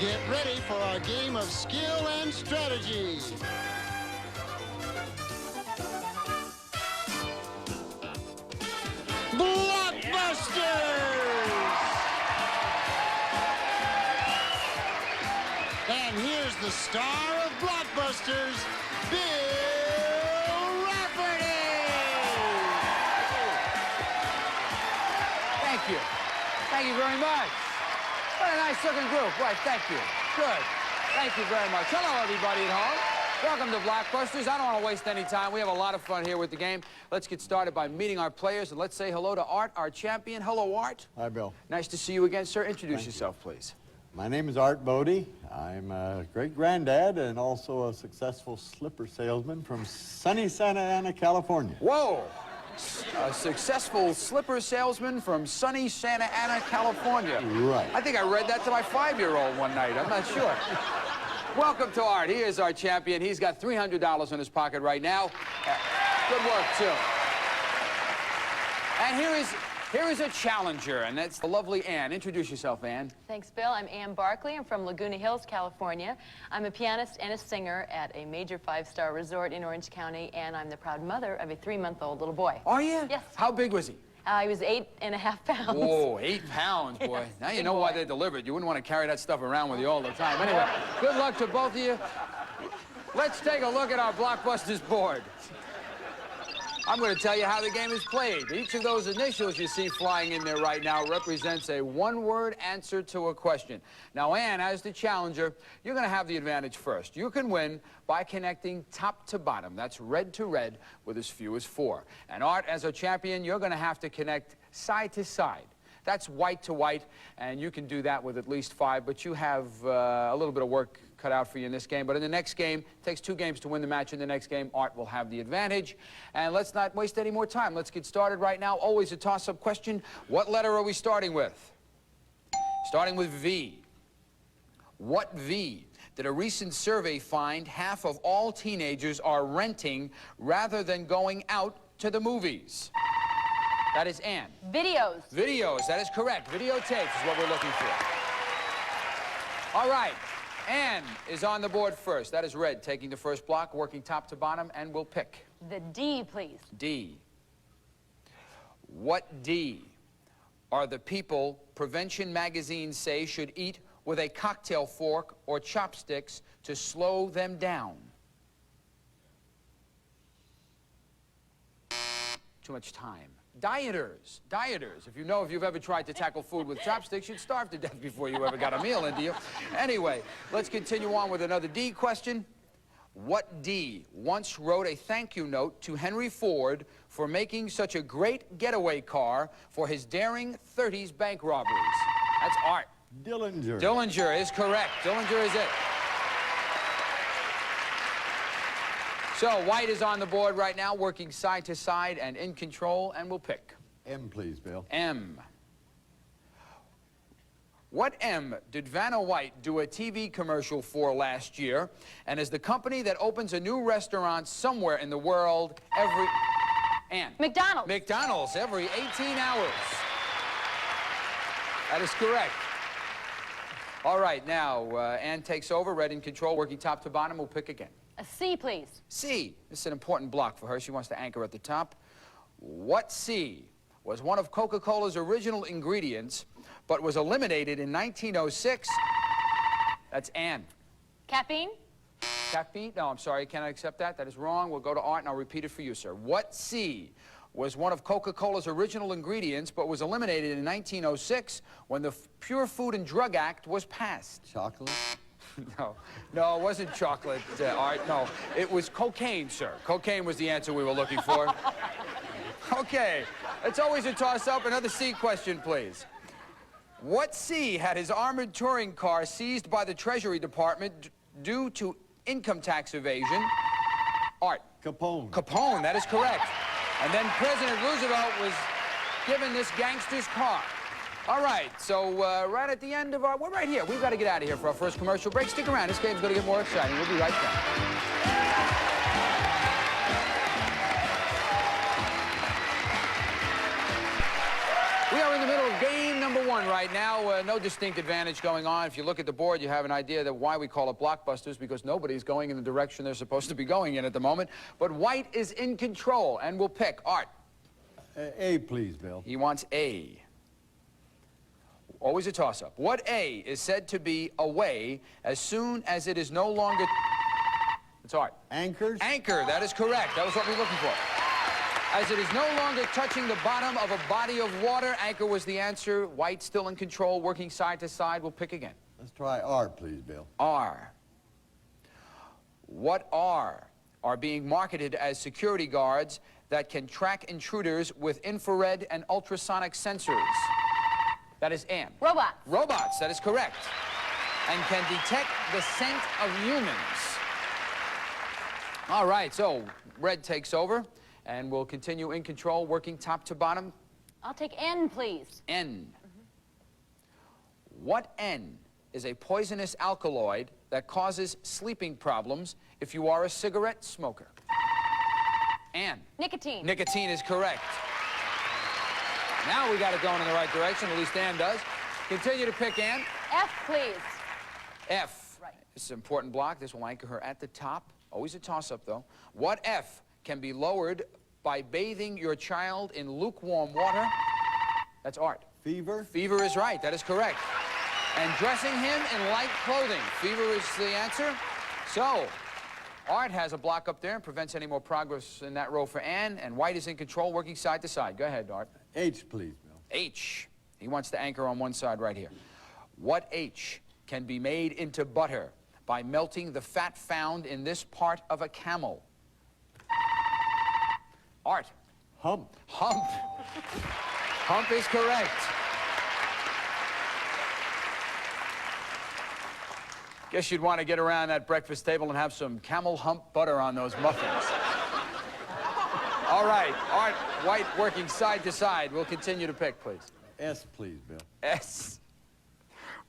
Get ready for our game of skill and strategy. Blockbusters! And here's the star of Blockbusters, Bill Rafferty! Thank you. Thank you very much. What a nice-looking group. Right, thank you. Good. Thank you very much. Hello, everybody at home. Welcome to Blockbusters. I don't want to waste any time. We have a lot of fun here with the game. Let's get started by meeting our players, and let's say hello to Art, our champion. Hello, Art. Hi, Bill. Nice to see you again, sir. Introduce yourself, please. My name is Art Bodie. I'm a great-granddad and also a successful slipper salesman from sunny Santa Ana, California. Whoa! A successful slipper salesman from sunny Santa Ana, California. Right. I think I read that to my 5-year-old one night. I'm not sure. Welcome to Art. He is our champion. He's got $300 in his pocket right now. Good work, too. And here is a challenger, and that's the lovely Ann. Introduce yourself, Ann. Thanks, Bill. I'm Ann Barkley. I'm from Laguna Hills, California. I'm a pianist and a singer at a major 5-star resort in Orange County, and I'm the proud mother of a 3-month-old little boy. Are you? Yes. How big was he? He was 8.5 pounds. Whoa, 8 pounds, boy. Yes, Now you big know why boy. they're delivered. You wouldn't want to carry that stuff around with you all the time. Anyway, good luck to both of you. Let's take a look at our Blockbusters board. I'm going to tell you how the game is played. Each of those initials you see flying in there right now represents a one-word answer to a question. Now, Ann, as the challenger, you're going to have the advantage first. You can win by connecting top to bottom. That's red to red with as few as 4. And Art, as a champion, you're going to have to connect side to side. That's white to white, and you can do that with at least 5, but you have a little bit of work cut out for you in this game. But in the next game, it takes 2 games to win the match. In the next game, Art will have the advantage. And let's not waste any more time. Let's get started right now. Always a toss-up question. What letter are we starting with? Starting with V. What V did a recent survey find half of all teenagers are renting rather than going out to the movies? That is Ann. Videos. Videos, that is correct. Videotapes is what we're looking for. All right, Ann is on the board first. That is red, taking the first block, working top to bottom, and we'll pick. The D, please. D. What D are the people Prevention magazines say should eat with a cocktail fork or chopsticks to slow them down? Too much time. Dieters. Dieters. If you've ever tried to tackle food with chopsticks, you'd starve to death before you ever got a meal into you. Anyway, let's continue on with another D question. What D once wrote a thank you note to Henry Ford for making such a great getaway car for his daring 30s bank robberies? That's Art. Dillinger. Dillinger is correct. Dillinger is it. So, white is on the board right now, working side to side and in control, and we'll pick. M, please, Bill. M. What M did Vanna White do a TV commercial for last year, and is the company that opens a new restaurant somewhere in the world every... Ann. McDonald's. McDonald's, every 18 hours. That is correct. All right, now, Ann takes over, red in control, working top to bottom. We'll pick again. A C, please. C. This is an important block for her. She wants to anchor at the top. What C was one of Coca-Cola's original ingredients, but was eliminated in 1906? That's Ann. Caffeine. Caffeine? No, I'm sorry. Can I accept that? That is wrong. We'll go to Art, and I'll repeat it for you, sir. What C was one of Coca-Cola's original ingredients, but was eliminated in 1906 when the Pure Food and Drug Act was passed? Chocolate. No, it wasn't chocolate, Art. No, it was cocaine, sir. Cocaine was the answer we were looking for. Okay, it's always a toss-up. Another C question, please. What C had his armored touring car seized by the Treasury Department due to income tax evasion? Art. Capone. Capone, that is correct. And then President Roosevelt was given this gangster's car. All right, so right at the end of we're right here. We've got to get out of here for our first commercial break. Stick around. This game's going to get more exciting. We'll be right back. We are in the middle of game number one right now. No distinct advantage going on. If you look at the board, you have an idea that why we call it Blockbusters, because nobody's going in the direction they're supposed to be going in at the moment. But White is in control and will pick. Art. A, please, Bill. He wants A. Always a toss-up. What A is said to be away as soon as it is no longer... It's Art. Anchors? Anchor, that is correct. That was what we were looking for. As it is no longer touching the bottom of a body of water, anchor was the answer. White still in control, working side to side. We'll pick again. Let's try R, please, Bill. R. What are being marketed as security guards that can track intruders with infrared and ultrasonic sensors? That is Ann. Robots. Robots, that is correct. And can detect the scent of humans. All right, so red takes over, and we'll continue in control, working top to bottom. I'll take N, please. N. What N is a poisonous alkaloid that causes sleeping problems if you are a cigarette smoker? Ann. Nicotine. Nicotine is correct. Now we got it going in the right direction, at least Ann does. Continue to pick Ann. F, please. F. Right. This is an important block. This will anchor her at the top. Always a toss-up, though. What F can be lowered by bathing your child in lukewarm water? That's Art. Fever? Fever is right. That is correct. And dressing him in light clothing. Fever is the answer. So, Art has a block up there and prevents any more progress in that row for Ann. And White is in control, working side to side. Go ahead, Art. H, please, Bill. H. He wants to anchor on one side right here. What H can be made into butter by melting the fat found in this part of a camel? Art. Hump. Hump. Hump is correct. Guess you'd want to get around that breakfast table and have some camel hump butter on those muffins. All right, Art, White working side to side. We'll continue to pick, please. S, please, Bill. S.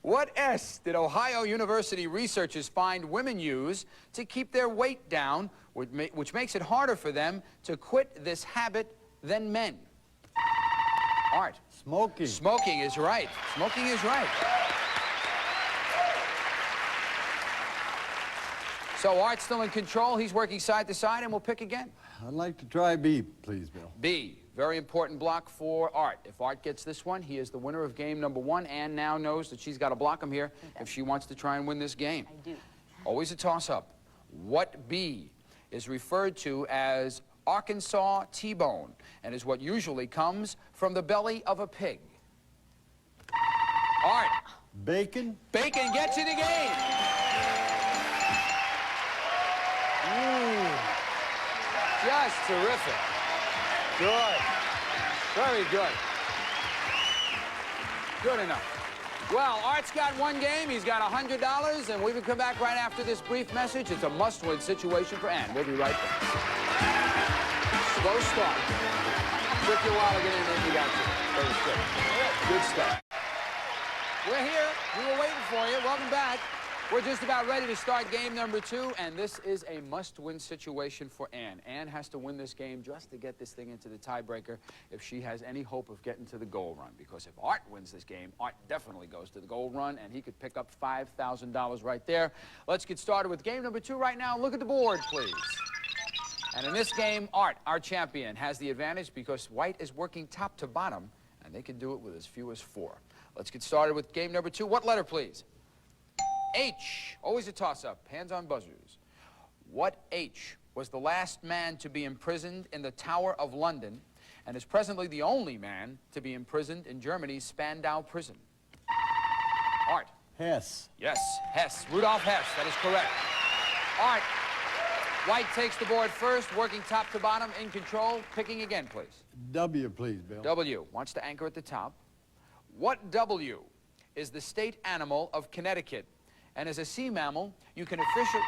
What S did Ohio University researchers find women use to keep their weight down, which makes it harder for them to quit this habit than men? Art. Smoking. Smoking is right. Smoking is right. So Art's still in control. He's working side to side, and we'll pick again. I'd like to try B, please, Bill. B. Very important block for Art. If Art gets this one, he is the winner of game number one. Ann now knows that she's got to block him here if she wants to try and win this game. I do. Always a toss-up. What B is referred to as Arkansas T-bone and is what usually comes from the belly of a pig? Art. Bacon? Bacon gets you the game. Just terrific. Good. Very good. Good enough. Well, Art's got one game. He's got $100, and we will come back right after this brief message. It's a must-win situation for Ann. We'll be right back. Slow start. Took you a while to get in there. You got you. That was good. Good start. We're here. We were waiting for you. Welcome back. We're just about ready to start game number two, and this is a must-win situation for Ann. Ann has to win this game just to get this thing into the tiebreaker if she has any hope of getting to the goal run. Because if Art wins this game, Art definitely goes to the goal run, and he could pick up $5,000 right there. Let's get started with game number two right now. Look at the board, please. And in this game, Art, our champion, has the advantage because White is working top to bottom, and they can do it with as few as 4. Let's get started with game number two. What letter, please? H. Always a toss-up. Hands on buzzers. What H was the last man to be imprisoned in the Tower of London and is presently the only man to be imprisoned in Germany's Spandau prison? Art. Hess. Yes, Hess. Rudolf Hess. That is correct. Art. White takes the board first, working top to bottom, in control. Picking again, please. W, please, Bill. W. Wants to anchor at the top. What W is the state animal of Connecticut? And as a sea mammal, you can officially...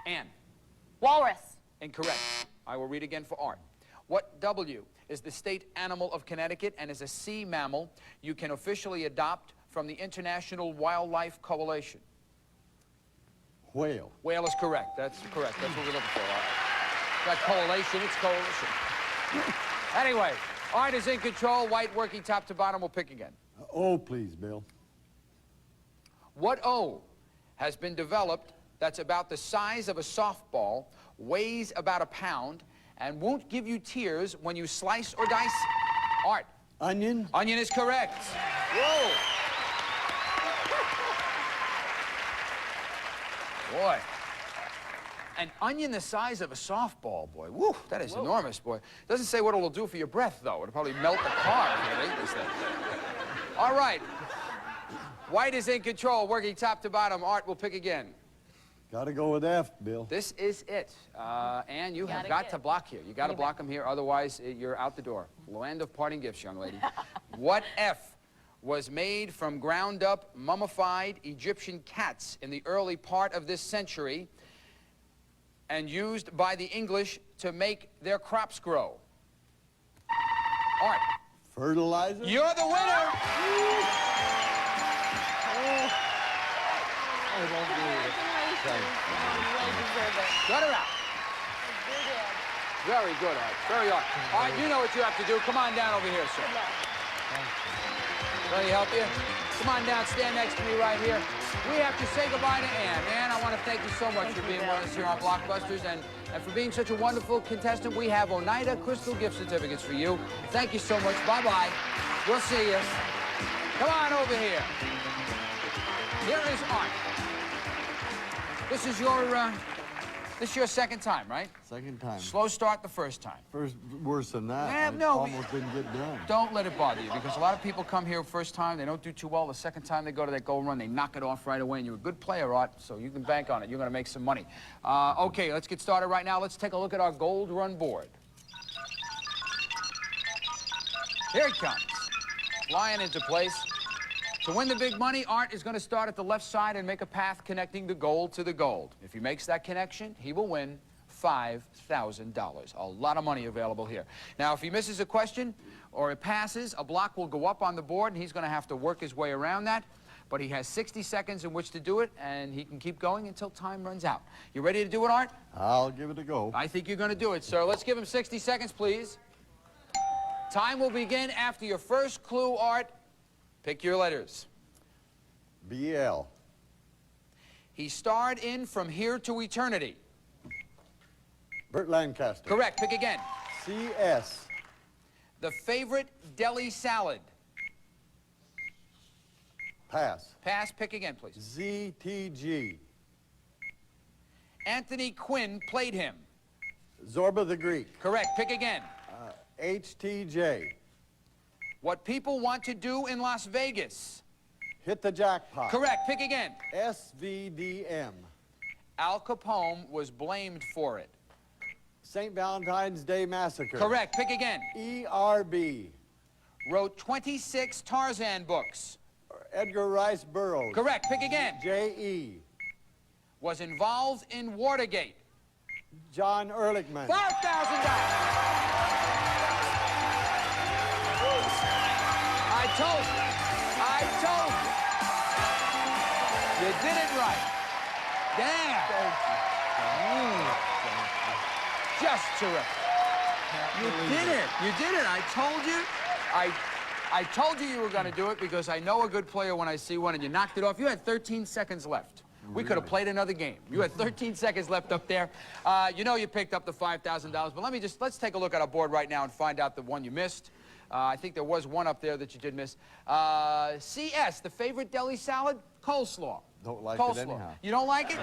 Ann. Walrus. Incorrect. I will read again for Art. What W is the state animal of Connecticut? And as a sea mammal, you can officially adopt from the International Wildlife Coalition? Whale. Whale is correct. That's correct. That's what we're looking for, Art. Not coalition, it's coalition. Anyway, Art is in control. White working top to bottom. We'll pick again. Oh, please, Bill. What O has been developed that's about the size of a softball, weighs about a pound, and won't give you tears when you slice or dice? Art. Onion? Onion is correct. Whoa. Boy. An onion the size of a softball, boy. Woo, that is enormous, boy. Doesn't say what it'll do for your breath, though. It'll probably melt the car if you ate this thing. All right. White is in control, working top to bottom. Art will pick again. Gotta go with F, Bill. This is it. And you have Gotta got get to it. block here. You got to block him here, otherwise you're out the door. Land of parting gifts, young lady. What F was made from ground-up, mummified Egyptian cats in the early part of this century and used by the English to make their crops grow? Art. Fertilizer? You're the winner! Shut her out. Very good, Art. Very Art. Art, you know what you have to do. Come on down over here, sir. Let me help you. Come on down. Stand next to me right here. We have to say goodbye to Ann. Ann, I want to thank you so much for being with us here on Blockbusters and for being such a wonderful contestant. We have Oneida Crystal gift certificates for you. Thank you so much. Bye-bye. We'll see you. Come on over here. Here is Art. This is your second time, right? Second time. Slow start the first time. First, worse than that. Yeah, I no, almost didn't get done. Don't let it bother you, because a lot of people come here first time, they don't do too well. The second time they go to that goal run, they knock it off right away, and you're a good player, Art, so you can bank on it. You're going to make some money. Okay, let's get started right now. Let's take a look at our gold run board. Here it comes. Flying into place. To win the big money, Art is going to start at the left side and make a path connecting the gold to the gold. If he makes that connection, he will win $5,000. A lot of money available here. Now, if he misses a question or it passes, a block will go up on the board, and he's going to have to work his way around that. But he has 60 seconds in which to do it, and he can keep going until time runs out. You ready to do it, Art? I'll give it a go. I think you're going to do it, sir. Let's give him 60 seconds, please. Time will begin after your first clue, Art. Pick your letters. BL. He starred in From Here to Eternity. Burt Lancaster. Correct. Pick again. CS. The favorite deli salad. Pass. Pass. Pick again, please. ZTG. Anthony Quinn played him. Zorba the Greek. Correct. Pick again. HTJ. What people want to do in Las Vegas. Hit the jackpot. Correct. Pick again. SVDM. Al Capone was blamed for it. St. Valentine's Day Massacre. Correct. Pick again. ERB. Wrote 26 Tarzan books. Edgar Rice Burroughs. Correct. Pick again. J.E. Was involved in Watergate. John Ehrlichman. $5,000. I told you. You did it right. Damn. Just terrific. You did it. You did it. I told you. I told you were going to do it because I know a good player when I see one, and you knocked it off. You had 13 seconds left. We could have played another game. You had 13 seconds left up there. You know you picked up the $5,000, but let's take a look at our board right now and find out the one you missed. I think there was one up there that you did miss. CS, the favorite deli salad? Coleslaw. Don't like Coleslaw. it anyhow. You don't like it?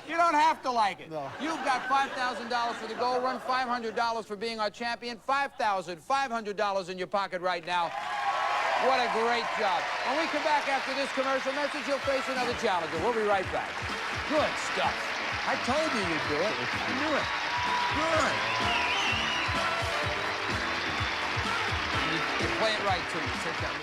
You don't have to like it. No. You've got $5,000 for the goal run, $500 for being our champion, $5,500 in your pocket right now. What a great job. When we come back after this commercial message, you'll face another challenger. We'll be right back. Good stuff. I told you you'd do it. You knew it. Good. You play it right, too. Sit down.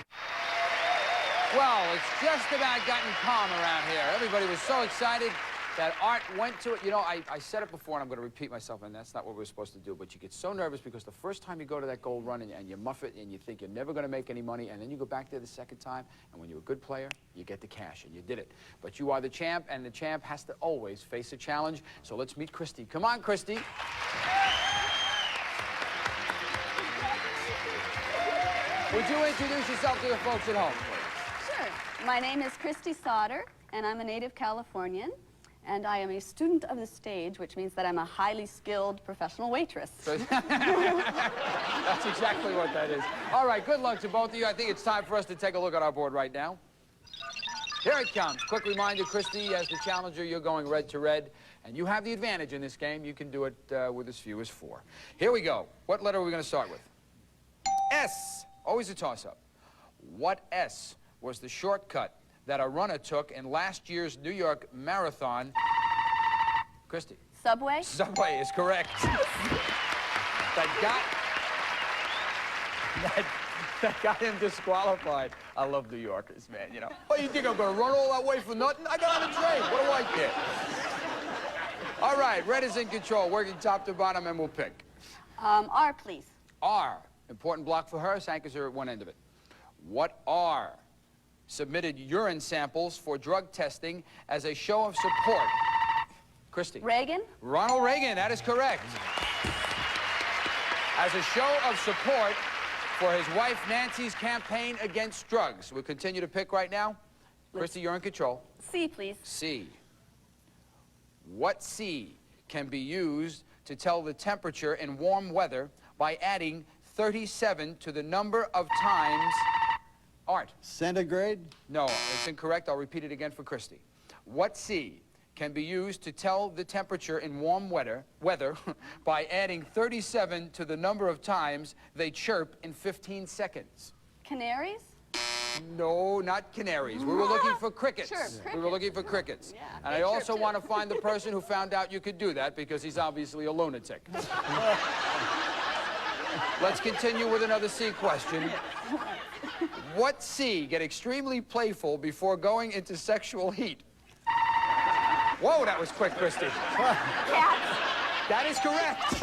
Well, it's just about gotten calm around here. Everybody was so excited that Art went to it. You know, I said it before, and I'm going to repeat myself, and that's not what we're supposed to do, but you get so nervous because the first time you go to that gold run and you muff it and you think you're never going to make any money, and then you go back there the second time, and when you're a good player, you get the cash, and you did it. But you are the champ, and the champ has to always face a challenge. So let's meet Christy. Come on, Christy. Would you introduce yourself to the folks at home, please? Sure. My name is Christy Sauter, and I'm a native Californian. And I am a student of the stage, which means that I'm a highly skilled professional waitress. That's exactly what that is. All right, good luck to both of you. I think it's time for us to take a look at our board right now. Here it comes. Quick reminder, Christy, as the challenger, you're going red to red, and you have the advantage in this game. You can do it with as few as 4. Here we go. What letter are we going to start with? S. Always a toss-up. What S was the shortcut that a runner took in last year's New York Marathon? Christy. Subway? Subway is correct. That got him disqualified. I love New Yorkers, man, you know. Oh, you think I'm gonna run all that way for nothing? I got on a train. What do I care? All right, red is in control, working top to bottom, and we'll pick. R, please. R. Important block for her. Sankers are at one end of it. What R submitted urine samples for drug testing as a show of support? Christy. Reagan? Ronald Reagan, that is correct. As a show of support for his wife Nancy's campaign against drugs. We'll continue to pick right now. Christy, you're in control. C, please. C. What C can be used to tell the temperature in warm weather by adding 37 to the number of times... Art. Centigrade? No, it's incorrect. I'll repeat it again for Christy. What C can be used to tell the temperature in warm weather by adding 37 to the number of times they chirp in 15 seconds? Canaries? No, not canaries. We were looking for crickets. Sure, crickets. We were looking for crickets. Yeah, And they I also chirp, too. want to find the person who found out you could do that, because he's obviously a lunatic. Let's continue with another C question. What C get extremely playful before going into sexual heat? Whoa, that was quick, Christy. Cats? That is correct.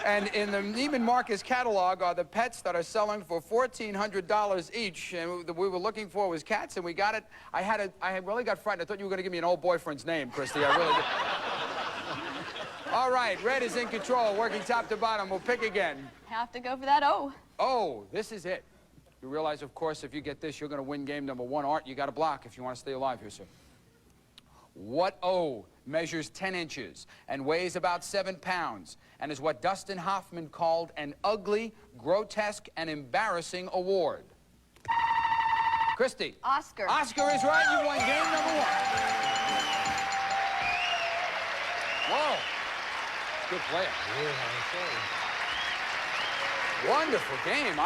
And in the Neiman Marcus catalog are the pets that are selling for $1,400 each. And we were looking for was cats, and we got it. I really got frightened. I thought you were going to give me an old boyfriend's name, Christy. I really did. All right, red is in control, working top to bottom. We'll pick again. Have to go for that O. Oh, this is it. You realize, of course, if you get this, you're going to win game number 1. Art, you got to block if you want to stay alive here, sir. What O measures 10 inches and weighs about 7 pounds and is what Dustin Hoffman called an ugly, grotesque, and embarrassing award? Christy. Oscar. Oscar is right. You won game number 1. Whoa. Good player. Wonderful game.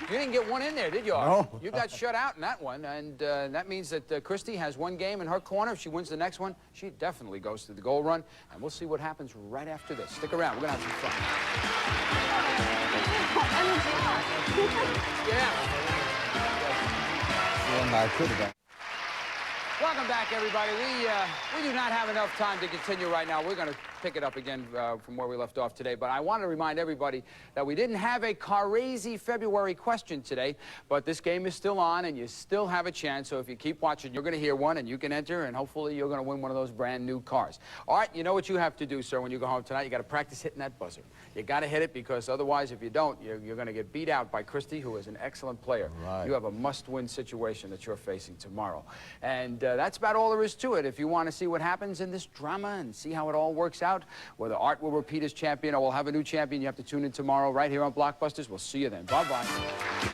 You didn't get one in there, did you? No. You got shut out in that one, and that means that Christy has one game in her corner. If she wins the next one, she definitely goes to the goal run, and we'll see what happens right after this. Stick around. We're going to have some fun. Yeah. And I could have got... Welcome back, everybody. We do not have enough time to continue right now. We're going to pick it up again from where we left off today. But I want to remind everybody that we didn't have a crazy February question today, but this game is still on, and you still have a chance. So if you keep watching, you're going to hear one, and you can enter, and hopefully you're going to win one of those brand new cars. All right, you know what you have to do, sir, when you go home tonight? You got to practice hitting that buzzer. You got to hit it, because otherwise, if you don't, you're going to get beat out by Christy, who is an excellent player. Right. You have a must-win situation that you're facing tomorrow. And that's about all there is to it. If you want to see what happens in this drama and see how it all works out, whether Art will repeat as champion or we'll have a new champion, you have to tune in tomorrow right here on Blockbusters. We'll see you then. Bye-bye.